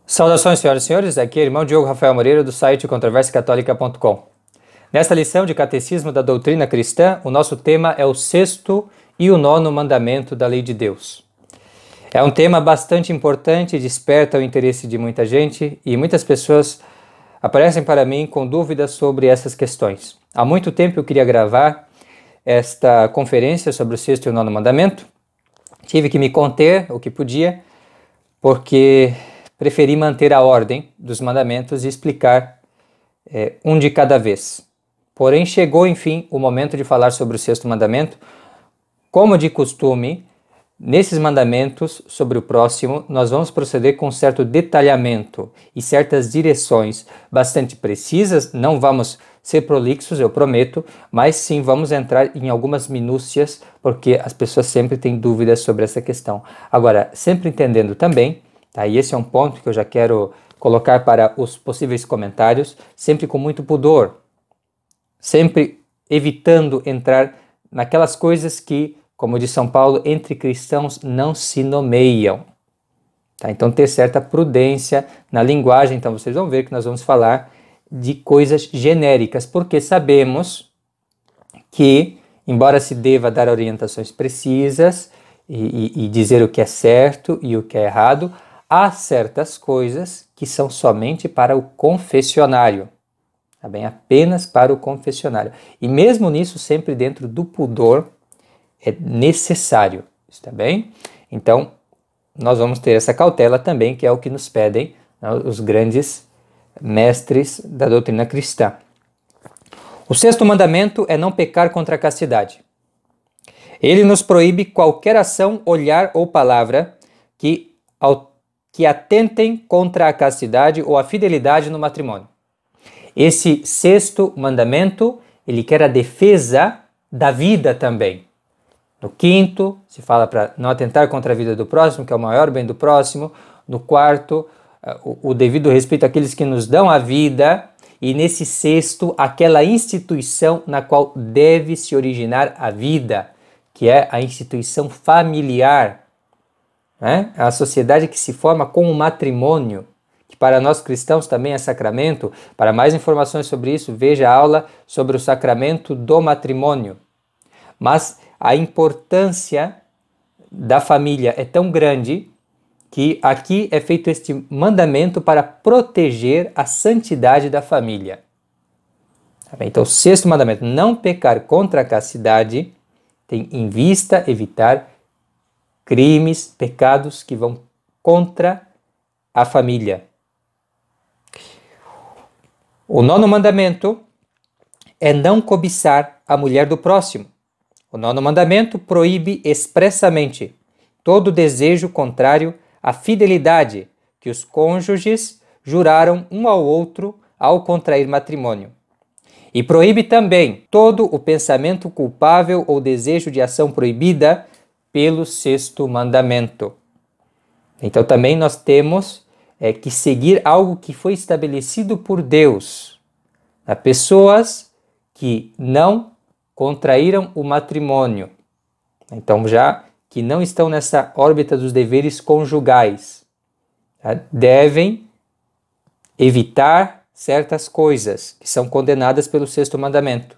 Saudações, senhoras e senhores, aqui é o irmão Diogo Rafael Moreira do site controversiacatólica.com. Nesta lição de Catecismo da Doutrina Cristã, o nosso tema é o sexto e o nono mandamento da Lei de Deus. É um tema bastante importante, desperta o interesse de muita gente e muitas pessoas aparecem para mim com dúvidas sobre essas questões. Há muito tempo eu queria gravar esta conferência sobre o sexto e o nono mandamento. Tive que me conter o que podia, porque preferi manter a ordem dos mandamentos e explicar um de cada vez. Porém, chegou, enfim, o momento de falar sobre o sexto mandamento. Como de costume, nesses mandamentos sobre o próximo, nós vamos proceder com certo detalhamento e certas direções bastante precisas. Não vamos ser prolixos, eu prometo, mas sim vamos entrar em algumas minúcias, porque as pessoas sempre têm dúvidas sobre essa questão. Agora, sempre entendendo também, tá? E esse é um ponto que eu já quero colocar para os possíveis comentários, sempre com muito pudor, sempre evitando entrar naquelas coisas que, como diz São Paulo, entre cristãos não se nomeiam. Tá? Então ter certa prudência na linguagem. Então vocês vão ver que nós vamos falar de coisas genéricas, porque sabemos que, embora se deva dar orientações precisas e dizer o que é certo e o que é errado, há certas coisas que são somente para o confessionário, tá bem? Apenas para o confessionário. E mesmo nisso, sempre dentro do pudor, é necessário, está bem? Então, nós vamos ter essa cautela também, que é o que nos pedem, né, os grandes mestres da doutrina cristã. O sexto mandamento é não pecar contra a castidade. Ele nos proíbe qualquer ação, olhar ou palavra que atentem contra a castidade ou a fidelidade no matrimônio. Esse sexto mandamento, ele quer a defesa da vida também. No quinto, se fala para não atentar contra a vida do próximo, que é o maior bem do próximo. No quarto, o devido respeito àqueles que nos dão a vida. E nesse sexto, aquela instituição na qual deve se originar a vida, que é a instituição familiar. A sociedade que se forma com o matrimônio, que para nós cristãos também é sacramento. Para mais informações sobre isso, veja a aula sobre o sacramento do matrimônio. Mas a importância da família é tão grande que aqui é feito este mandamento para proteger a santidade da família. Tá bem? Então, o sexto mandamento, não pecar contra a castidade, tem em vista evitar crimes, pecados que vão contra a família. O nono mandamento é não cobiçar a mulher do próximo. O nono mandamento proíbe expressamente todo desejo contrário à fidelidade que os cônjuges juraram um ao outro ao contrair matrimônio. E proíbe também todo o pensamento culpável ou desejo de ação proibida pelo sexto mandamento. Então também nós temos que seguir algo que foi estabelecido por Deus. Há pessoas que não contraíram o matrimônio, então já que não estão nessa órbita dos deveres conjugais, tá? Devem evitar certas coisas que são condenadas pelo sexto mandamento,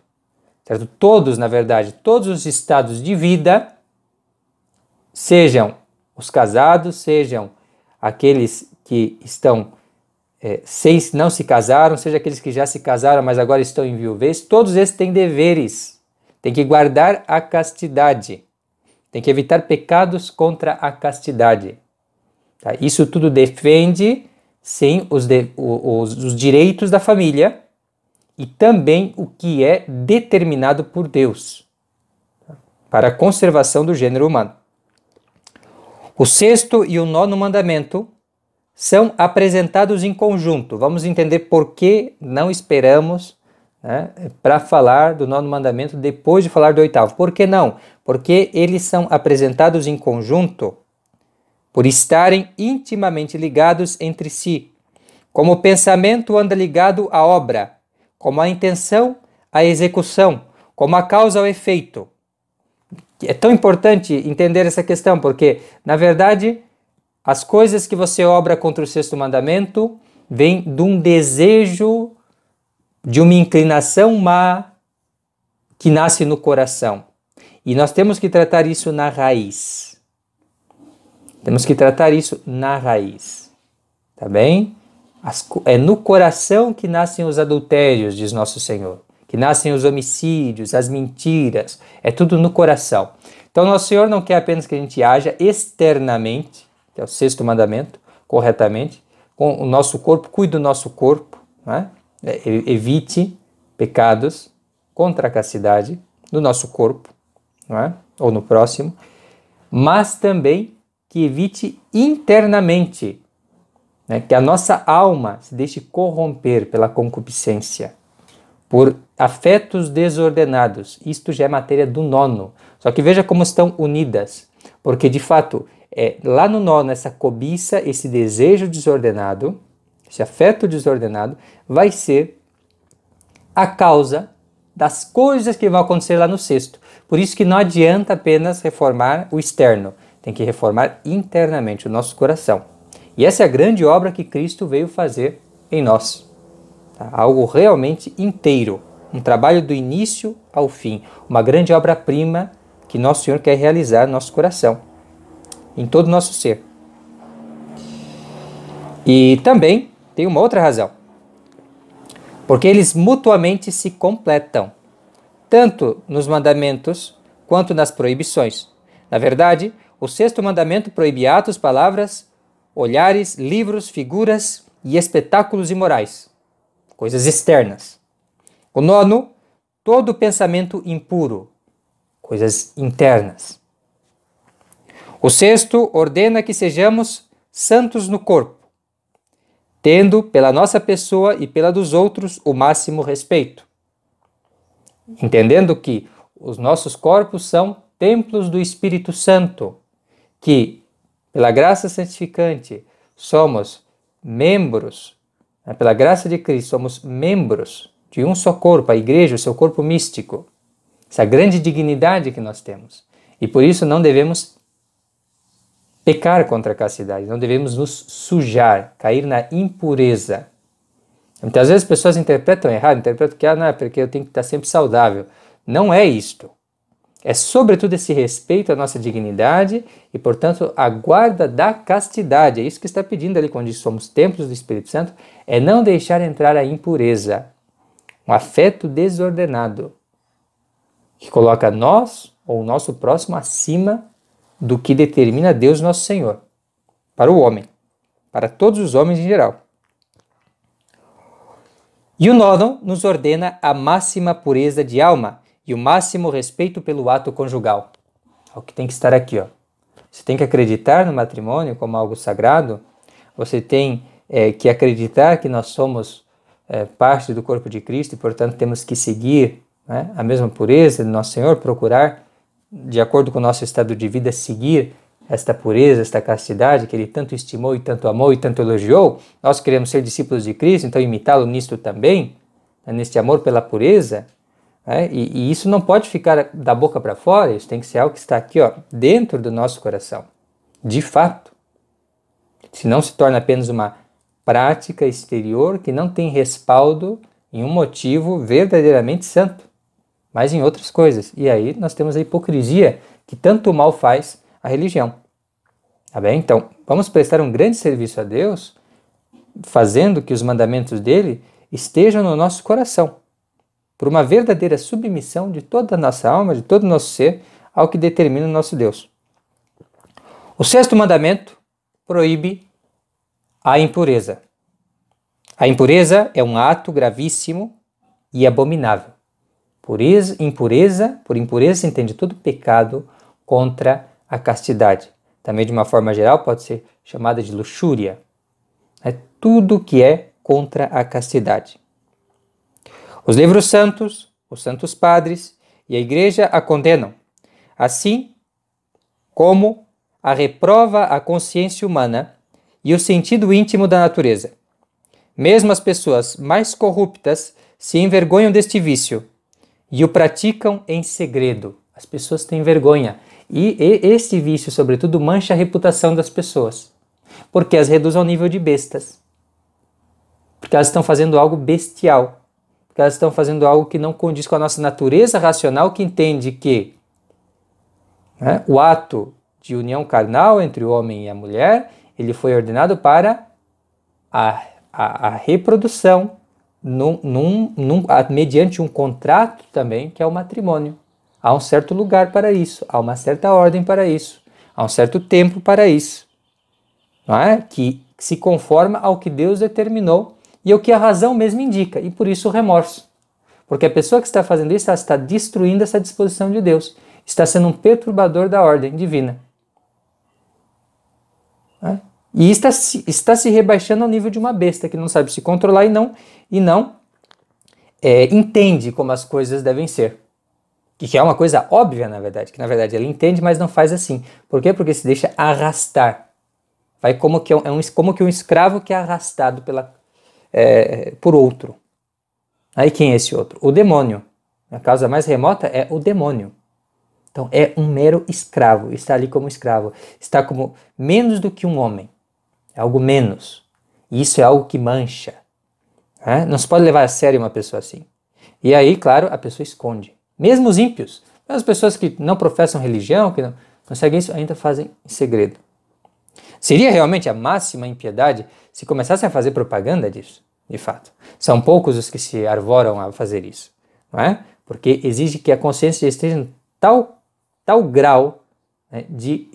certo? Todos, na verdade, todos os estados de vida, sejam os casados, sejam aqueles que estão não se casaram, seja aqueles que já se casaram, mas agora estão em viuvez, todos esses têm deveres. Tem que guardar a castidade. Tem que evitar pecados contra a castidade. Tá? Isso tudo defende, sim, os direitos da família e também o que é determinado por Deus, tá? Para a conservação do gênero humano. O sexto e o nono mandamento são apresentados em conjunto. Vamos entender por que não esperamos para falar do nono mandamento depois de falar do oitavo. Por que não? Porque eles são apresentados em conjunto por estarem intimamente ligados entre si. Como o pensamento anda ligado à obra, como a intenção à execução, como a causa ao efeito. É tão importante entender essa questão, porque, na verdade, as coisas que você obra contra o sexto mandamento vêm de um desejo, de uma inclinação má que nasce no coração. E nós temos que tratar isso na raiz. Temos que tratar isso na raiz. Tá bem? É no coração que nascem os adultérios, diz nosso Senhor. Que nascem os homicídios, as mentiras. É tudo no coração. Então, nosso Senhor não quer apenas que a gente haja externamente, que é o sexto mandamento, corretamente, com o nosso corpo, cuide do nosso corpo, né? Evite pecados contra a castidade do nosso corpo, não é? Ou no próximo, mas também que evite internamente, né? Que a nossa alma se deixe corromper pela concupiscência, por afetos desordenados. Isto já é matéria do nono. Só que veja como estão unidas, porque de fato, lá no nono, essa cobiça, esse desejo desordenado, esse afeto desordenado, vai ser a causa das coisas que vão acontecer lá no sexto. Por isso que não adianta apenas reformar o externo, tem que reformar internamente o nosso coração. E essa é a grande obra que Cristo veio fazer em nós. Tá? Algo realmente inteiro, um trabalho do início ao fim, uma grande obra-prima que nosso Senhor quer realizar no nosso coração, em todo o nosso ser. E também tem uma outra razão, porque eles mutuamente se completam, tanto nos mandamentos quanto nas proibições. Na verdade, o sexto mandamento proíbe atos, palavras, olhares, livros, figuras e espetáculos imorais, coisas externas. O nono, todo pensamento impuro, coisas internas. O sexto ordena que sejamos santos no corpo, tendo pela nossa pessoa e pela dos outros o máximo respeito, entendendo que os nossos corpos são templos do Espírito Santo, que pela graça santificante somos membros, pela graça de Cristo somos membros de um só corpo, a igreja, o seu corpo místico, essa grande dignidade que nós temos. E por isso não devemos pecar contra a castidade, não devemos nos sujar, cair na impureza. Muitas vezes as pessoas interpretam errado, interpretam que não é porque eu tenho que estar sempre saudável. Não é isto. É sobretudo esse respeito à nossa dignidade e, portanto, a guarda da castidade. É isso que está pedindo ali quando diz somos templos do Espírito Santo, é não deixar entrar a impureza, um afeto desordenado, que coloca nós ou o nosso próximo acima do que determina Deus nosso Senhor, para o homem, para todos os homens em geral. E o nono nos ordena a máxima pureza de alma e o máximo respeito pelo ato conjugal. É o que tem que estar aqui, ó. Você tem que acreditar no matrimônio como algo sagrado, você tem que acreditar que nós somos parte do corpo de Cristo e, portanto, temos que seguir, né, a mesma pureza do nosso Senhor, procurar, de acordo com o nosso estado de vida, seguir esta pureza, esta castidade que Ele tanto estimou e tanto amou e tanto elogiou. Nós queremos ser discípulos de Cristo, então imitá-lo nisto também, né, neste amor pela pureza. E isso não pode ficar da boca para fora, isso tem que ser algo que está aqui, ó, dentro do nosso coração, de fato. Senão se torna apenas uma prática exterior que não tem respaldo em um motivo verdadeiramente santo, mas em outras coisas. E aí nós temos a hipocrisia que tanto mal faz a religião. Tá bem? Então, vamos prestar um grande serviço a Deus, fazendo que os mandamentos dele estejam no nosso coração, por uma verdadeira submissão de toda a nossa alma, de todo o nosso ser, ao que determina o nosso Deus. O sexto mandamento proíbe a impureza. A impureza é um ato gravíssimo e abominável. Por impureza se entende todo pecado contra a castidade. Também, de uma forma geral, pode ser chamada de luxúria. É tudo que é contra a castidade. Os livros santos, os santos padres e a igreja a condenam, assim como a reprova a consciência humana e o sentido íntimo da natureza. Mesmo as pessoas mais corruptas se envergonham deste vício e o praticam em segredo. As pessoas têm vergonha e este vício, sobretudo, mancha a reputação das pessoas. Porque as reduz ao nível de bestas. Porque elas estão fazendo algo bestial. Porque elas estão fazendo algo que não condiz com a nossa natureza racional, que entende que, né, o ato de união carnal entre o homem e a mulher, ele foi ordenado para a reprodução, mediante um contrato também, que é o matrimônio. Há um certo lugar para isso, há uma certa ordem para isso, há um certo tempo para isso, não é? Que se conforma ao que Deus determinou e ao que a razão mesmo indica, e por isso o remorso. Porque a pessoa que está fazendo isso, ela está destruindo essa disposição de Deus, está sendo um perturbador da ordem divina. Não é? E está se rebaixando ao nível de uma besta que não sabe se controlar e não entende como as coisas devem ser. Que é uma coisa óbvia, na verdade, que na verdade ela entende, mas não faz assim. Por quê? Porque se deixa arrastar. Vai como que um escravo que é arrastado por outro. Aí quem é esse outro? O demônio. A causa mais remota é o demônio. Então é um mero escravo, está ali como escravo, está como menos do que um homem. É algo menos. E isso é algo que mancha. Né? Não se pode levar a sério uma pessoa assim. E aí, claro, a pessoa esconde. Mesmo os ímpios, as pessoas que não professam religião, que não conseguem isso, ainda fazem em segredo. Seria realmente a máxima impiedade se começassem a fazer propaganda disso, de fato. São poucos os que se arvoram a fazer isso, não é? Porque exige que a consciência esteja em tal grau, né, de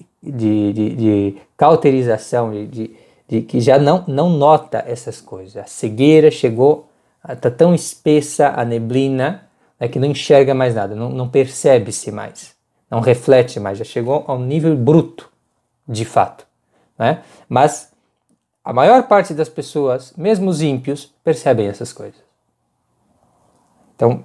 cauterização, de que já não nota essas coisas. A cegueira chegou, está tão espessa a neblina, que não enxerga mais nada, não percebe-se mais, não reflete mais, já chegou ao nível bruto, de fato. Né? Mas a maior parte das pessoas, mesmo os ímpios, percebem essas coisas. Então,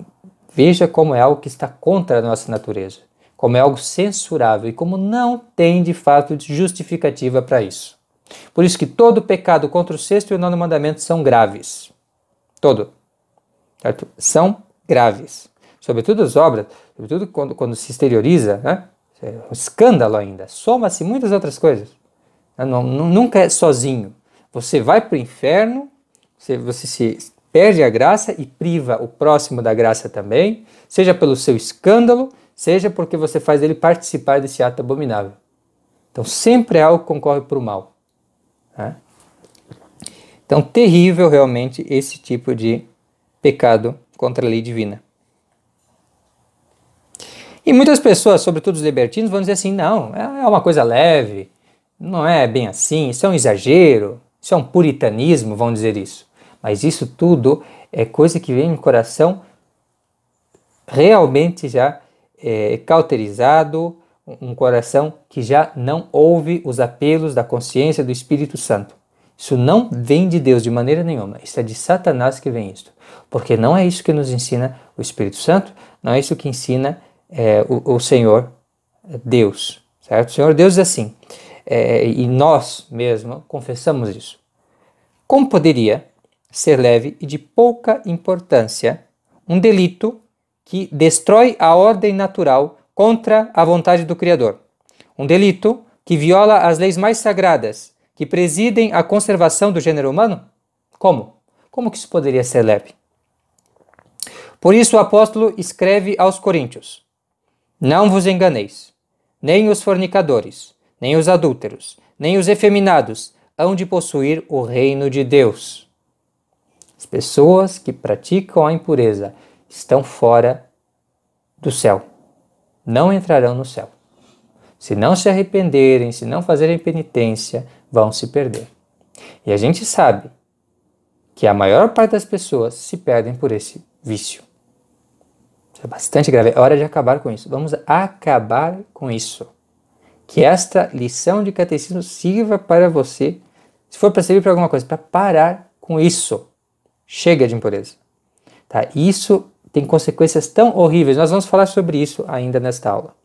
veja como é algo que está contra a nossa natureza, como é algo censurável e como não tem, de fato, justificativa para isso. Por isso que todo pecado contra o sexto e o nono mandamento são graves. Todo. Certo? São graves. Sobretudo as obras, sobretudo quando se exterioriza, né? É um escândalo ainda. Soma-se muitas outras coisas. Nunca é sozinho. Você vai para o inferno, você se perde a graça e priva o próximo da graça também, seja pelo seu escândalo, seja porque você faz ele participar desse ato abominável. Então sempre é algo que concorre para o mal. Né? Então terrível realmente esse tipo de pecado contra a lei divina. E muitas pessoas, sobretudo os libertinos, vão dizer assim, não, é uma coisa leve, não é bem assim, isso é um exagero, isso é um puritanismo, vão dizer isso. Mas isso tudo é coisa que vem no coração realmente já cauterizado, um coração que já não ouve os apelos da consciência do Espírito Santo. Isso não vem de Deus de maneira nenhuma, isso é de Satanás que vem isso. Porque não é isso que nos ensina o Espírito Santo, não é isso que ensina o Senhor Deus, certo? O Senhor Deus é assim, e nós mesmos confessamos isso. Como poderia ser leve e de pouca importância um delito que destrói a ordem natural contra a vontade do Criador? Um delito que viola as leis mais sagradas, que presidem a conservação do gênero humano? Como? Como que isso poderia ser leve? Por isso o apóstolo escreve aos Coríntios: não vos enganeis, nem os fornicadores, nem os adúlteros, nem os efeminados hão de possuir o reino de Deus. As pessoas que praticam a impureza estão fora do céu, não entrarão no céu. Se não se arrependerem, se não fazerem penitência, vão se perder. E a gente sabe que a maior parte das pessoas se perdem por esse vício. Isso é bastante grave, é hora de acabar com isso. Vamos acabar com isso. Que esta lição de catecismo sirva para você, se for para servir para alguma coisa, para parar com isso. Chega de impureza. Tá? Isso tem consequências tão horríveis. Nós vamos falar sobre isso ainda nesta aula.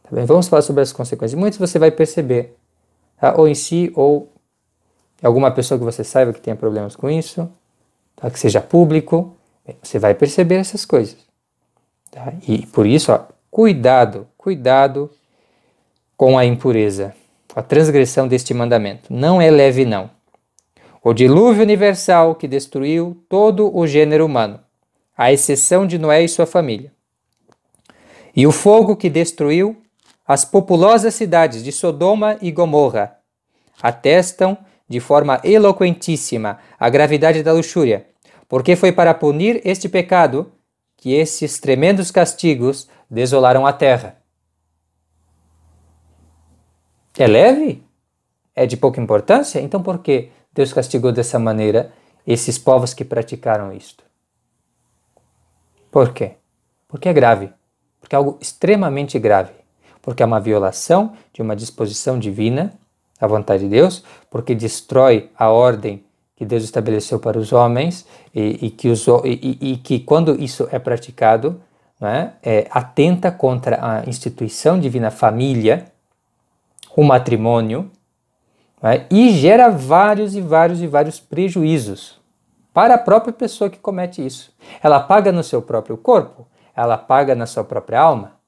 Tá bem? Vamos falar sobre as consequências. Muitos você vai perceber, tá? Ou em si, ou alguma pessoa que você saiba que tenha problemas com isso, tá? Que seja público, você vai perceber essas coisas. Tá? E por isso, cuidado com a impureza. a transgressão deste mandamento. Não é leve, não. O dilúvio universal que destruiu todo o gênero humano, à exceção de Noé e sua família. E o fogo que destruiu as populosas cidades de Sodoma e Gomorra atestam de forma eloquentíssima a gravidade da luxúria, porque foi para punir este pecado que esses tremendos castigos desolaram a terra. É leve? É de pouca importância? Então por que Deus castigou dessa maneira esses povos que praticaram isto? Por quê? Porque é grave. Porque é algo extremamente grave. Porque é uma violação de uma disposição divina, a vontade de Deus, porque destrói a ordem que Deus estabeleceu para os homens e que quando isso é praticado, né, atenta contra a instituição divina família, o matrimônio, né, e gera vários prejuízos para a própria pessoa que comete isso. Ela paga no seu próprio corpo, ela paga na sua própria alma.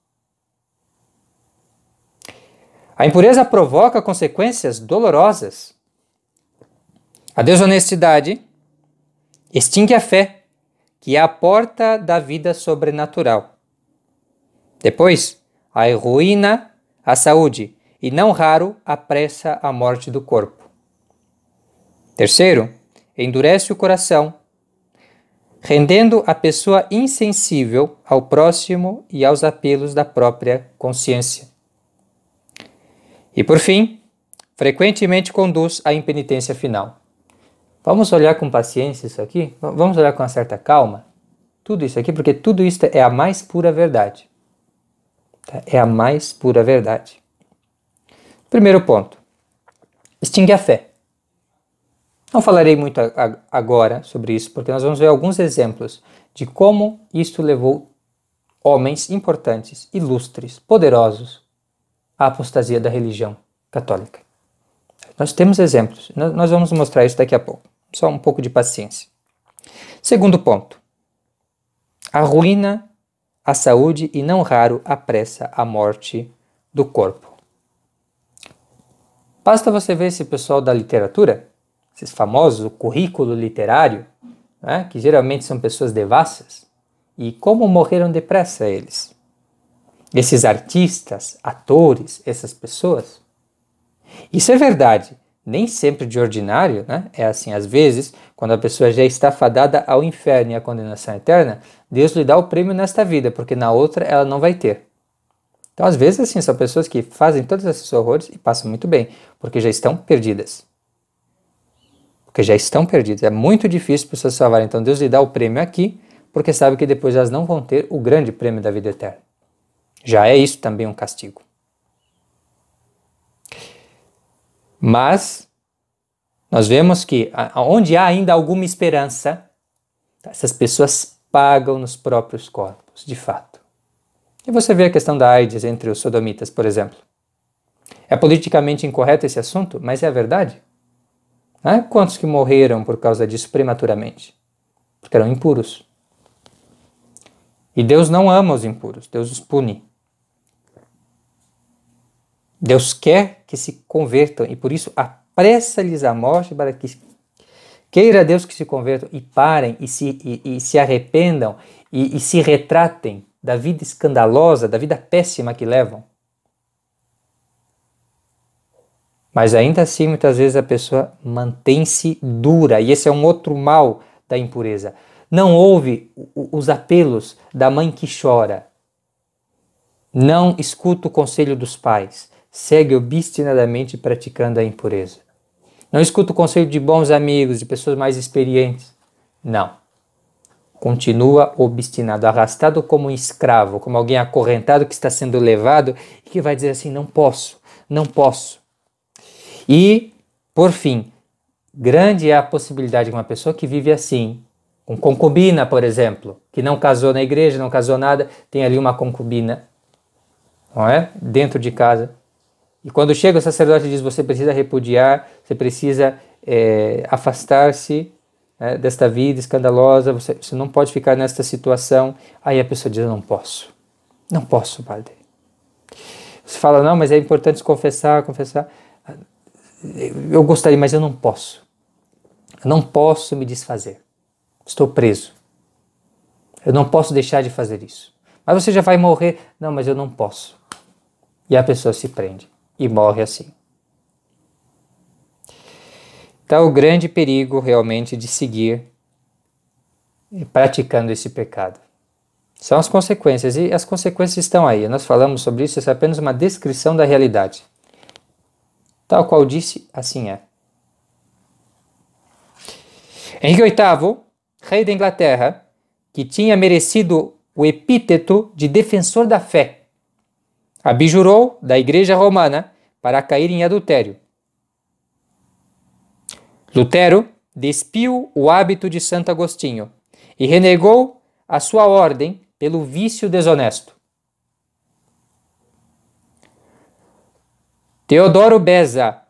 A impureza provoca consequências dolorosas. A desonestidade extingue a fé, que é a porta da vida sobrenatural. Depois, arruína a saúde e, não raro, apressa a morte do corpo. Terceiro, endurece o coração, rendendo a pessoa insensível ao próximo e aos apelos da própria consciência. E, por fim, frequentemente conduz à impenitência final. Vamos olhar com paciência isso aqui? Vamos olhar com uma certa calma? Tudo isso aqui, porque tudo isso é a mais pura verdade. Tá? É a mais pura verdade. Primeiro ponto. Extingue a fé. Não falarei muito agora sobre isso, porque nós vamos ver alguns exemplos de como isto levou homens importantes, ilustres, poderosos, à apostasia da religião católica. Nós temos exemplos, nós vamos mostrar isso daqui a pouco. Só um pouco de paciência. Segundo ponto. Arruína a saúde e, não raro, apressa a morte do corpo. Basta você ver esse pessoal da literatura, esses famosos, o currículo literário, né, que geralmente são pessoas devassas, e como morreram depressa eles. Esses artistas, atores, essas pessoas. Isso é verdade, nem sempre de ordinário, né? É assim, às vezes, quando a pessoa já está fadada ao inferno e à condenação eterna, Deus lhe dá o prêmio nesta vida, porque na outra ela não vai ter. Então, às vezes, assim, são pessoas que fazem todos esses horrores e passam muito bem, porque já estão perdidas. Porque já estão perdidas. É muito difícil para pessoas se salvarem. Então, Deus lhe dá o prêmio aqui, porque sabe que depois elas não vão ter o grande prêmio da vida eterna. Já é isso também um castigo. Mas nós vemos que onde há ainda alguma esperança, essas pessoas pagam nos próprios corpos, de fato. E você vê a questão da AIDS entre os sodomitas, por exemplo. É politicamente incorreto esse assunto, mas é a verdade. Quantos que morreram por causa disso prematuramente? Porque eram impuros. E Deus não ama os impuros, Deus os pune. Deus quer que se convertam e por isso apressa-lhes a morte para que queira Deus que se convertam e parem e se arrependam e se retratem da vida escandalosa, da vida péssima que levam. Mas ainda assim, muitas vezes a pessoa mantém-se dura e esse é um outro mal da impureza. Não ouve os apelos da mãe que chora. Não escuta o conselho dos pais. Segue obstinadamente praticando a impureza. Não escuta o conselho de bons amigos, de pessoas mais experientes. Não. Continua obstinado, arrastado como um escravo, como alguém acorrentado que está sendo levado e que vai dizer assim, não posso, não posso. E, por fim, grande é a possibilidade de uma pessoa que vive assim, com concubina, por exemplo, que não casou na igreja, não casou nada, tem ali uma concubina, não é? Dentro de casa. E quando chega o sacerdote e diz, você precisa repudiar, você precisa afastar-se desta vida escandalosa, você não pode ficar nesta situação. Aí a pessoa diz, eu não posso, padre. Você fala, não, mas é importante confessar. Eu gostaria, mas eu não posso. Eu não posso me desfazer. Estou preso. Eu não posso deixar de fazer isso. Mas você já vai morrer. Não, mas eu não posso. E a pessoa se prende e morre assim. Então, o grande perigo realmente de seguir praticando esse pecado são as consequências, e as consequências estão aí. Nós falamos sobre isso, isso é apenas uma descrição da realidade. Tal qual disse, assim é. Henrique VIII, rei da Inglaterra, que tinha merecido o epíteto de defensor da fé, abjurou da Igreja Romana para cair em adultério. Lutero despiu o hábito de Santo Agostinho e renegou a sua ordem pelo vício desonesto. Teodoro Beza,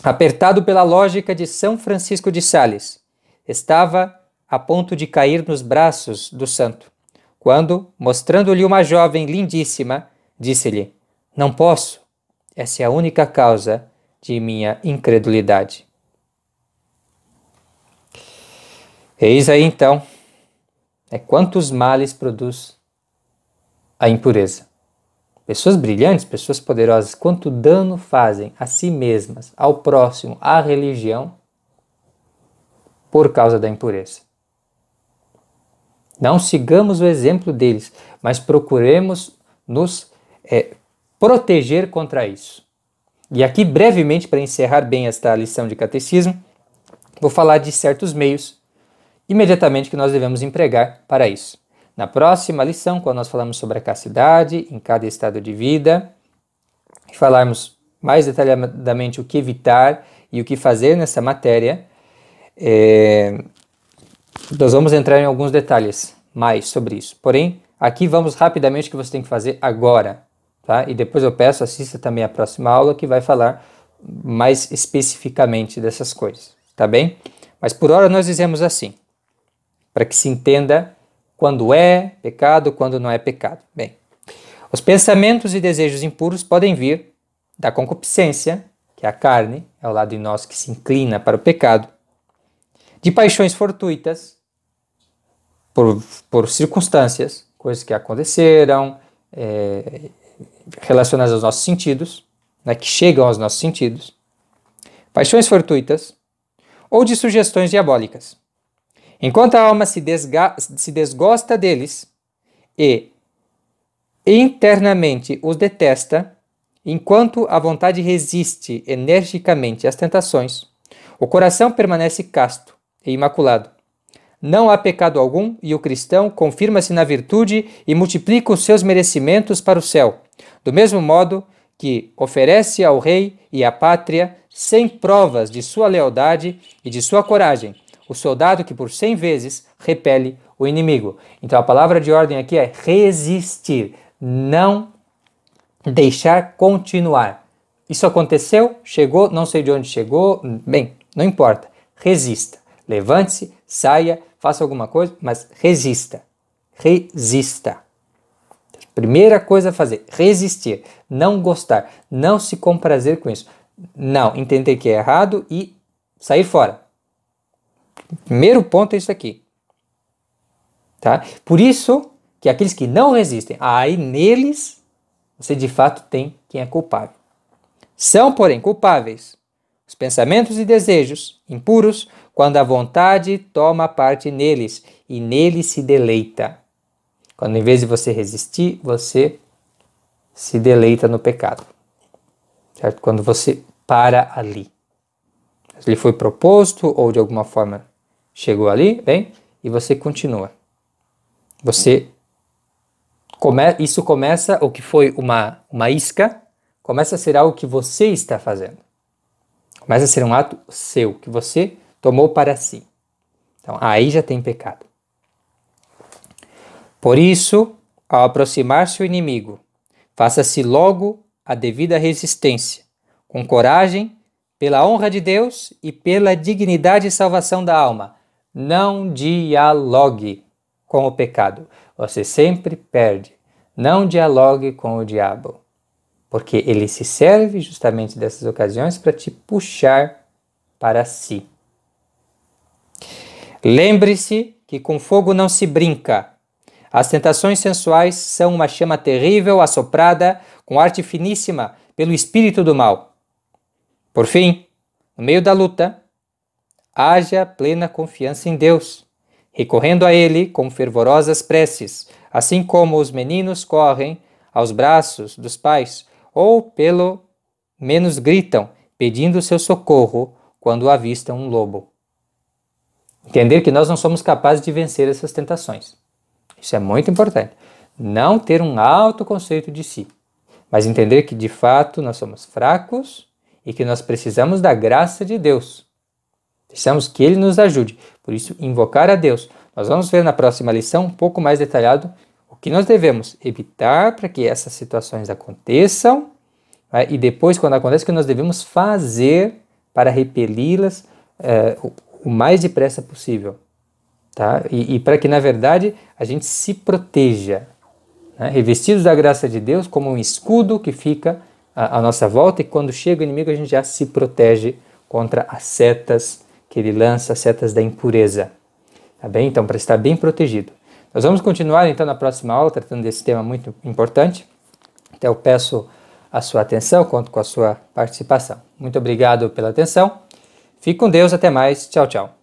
apertado pela lógica de São Francisco de Sales, estava a ponto de cair nos braços do santo, quando, mostrando-lhe uma jovem lindíssima, disse-lhe: "Não posso, essa é a única causa de minha incredulidade." Eis aí então, quantos males produz a impureza. Pessoas brilhantes, pessoas poderosas, quanto dano fazem a si mesmas, ao próximo, à religião, por causa da impureza. Não sigamos o exemplo deles, mas procuremos nos proteger contra isso. E aqui, brevemente, para encerrar bem esta lição de catecismo, vou falar de certos meios imediatamente que nós devemos empregar para isso. Na próxima lição, quando nós falamos sobre a castidade em cada estado de vida, e falarmos mais detalhadamente o que evitar e o que fazer nessa matéria, nós vamos entrar em alguns detalhes mais sobre isso. Porém, aqui vamos rapidamente o que você tem que fazer agora, tá? E depois eu peço, assista também a próxima aula que vai falar mais especificamente dessas coisas, tá bem? Mas por hora nós dizemos assim, para que se entenda quando é pecado, quando não é pecado. Bem, os pensamentos e desejos impuros podem vir da concupiscência, que é a carne, é o lado de nós que se inclina para o pecado, de paixões fortuitas, por circunstâncias, coisas que aconteceram, relacionadas aos nossos sentidos, né, que chegam aos nossos sentidos, paixões fortuitas, ou de sugestões diabólicas. Enquanto a alma se desgosta deles e internamente os detesta, enquanto a vontade resiste energicamente às tentações, o coração permanece casto e imaculado. Não há pecado algum e o cristão confirma-se na virtude e multiplica os seus merecimentos para o céu, do mesmo modo que oferece ao rei e à pátria 100 provas de sua lealdade e de sua coragem, o soldado que por 100 vezes repele o inimigo. Então a palavra de ordem aqui é resistir, não deixar continuar. Isso aconteceu, chegou, não sei de onde chegou, bem, não importa. Resista, levante-se, saia, faça alguma coisa, mas resista. Resista. Primeira coisa a fazer, resistir, não gostar, não se comprazer com isso. Não, entender que é errado e sair fora. Primeiro ponto é isso aqui, tá? Por isso que aqueles que não resistem, aí neles você de fato tem quem é culpável. São, porém, culpáveis os pensamentos e desejos impuros quando a vontade toma parte neles e neles se deleita. Quando em vez de você resistir, você se deleita no pecado, certo? Quando você para ali. Ele foi proposto ou de alguma forma chegou ali, bem, e você continua. Isso começa, o que foi uma isca, começa a ser algo que você está fazendo. Começa a ser um ato seu, que você tomou para si. Então, aí já tem pecado. Por isso, ao aproximar-se o inimigo, faça-se logo a devida resistência, com coragem, pela honra de Deus e pela dignidade e salvação da alma. Não dialogue com o pecado. Você sempre perde. Não dialogue com o diabo. porque ele se serve justamente dessas ocasiões para te puxar para si. Lembre-se que com fogo não se brinca. As tentações sensuais são uma chama terrível assoprada com arte finíssima pelo espírito do mal. Por fim, no meio da luta, haja plena confiança em Deus, recorrendo a Ele com fervorosas preces, assim como os meninos correm aos braços dos pais, ou pelo menos gritam, pedindo seu socorro quando avistam um lobo. Entender que nós não somos capazes de vencer essas tentações. Isso é muito importante. Não ter um alto conceito de si, mas entender que de fato nós somos fracos e que nós precisamos da graça de Deus. Precisamos que Ele nos ajude. Por isso, invocar a Deus. Nós vamos ver na próxima lição um pouco mais detalhado o que nós devemos evitar para que essas situações aconteçam, né? E depois, quando acontece, o que nós devemos fazer para repeli-las o mais depressa possível. Tá? E para que, na verdade, a gente se proteja, né? Revestidos da graça de Deus como um escudo que fica à nossa volta, e quando chega o inimigo a gente já se protege contra as setas que ele lança, as setas da impureza. Tá bem? Então, para estar bem protegido. Nós vamos continuar então na próxima aula tratando desse tema muito importante. Então eu peço a sua atenção, conto com a sua participação. Muito obrigado pela atenção. Fique com Deus, até mais. Tchau, tchau.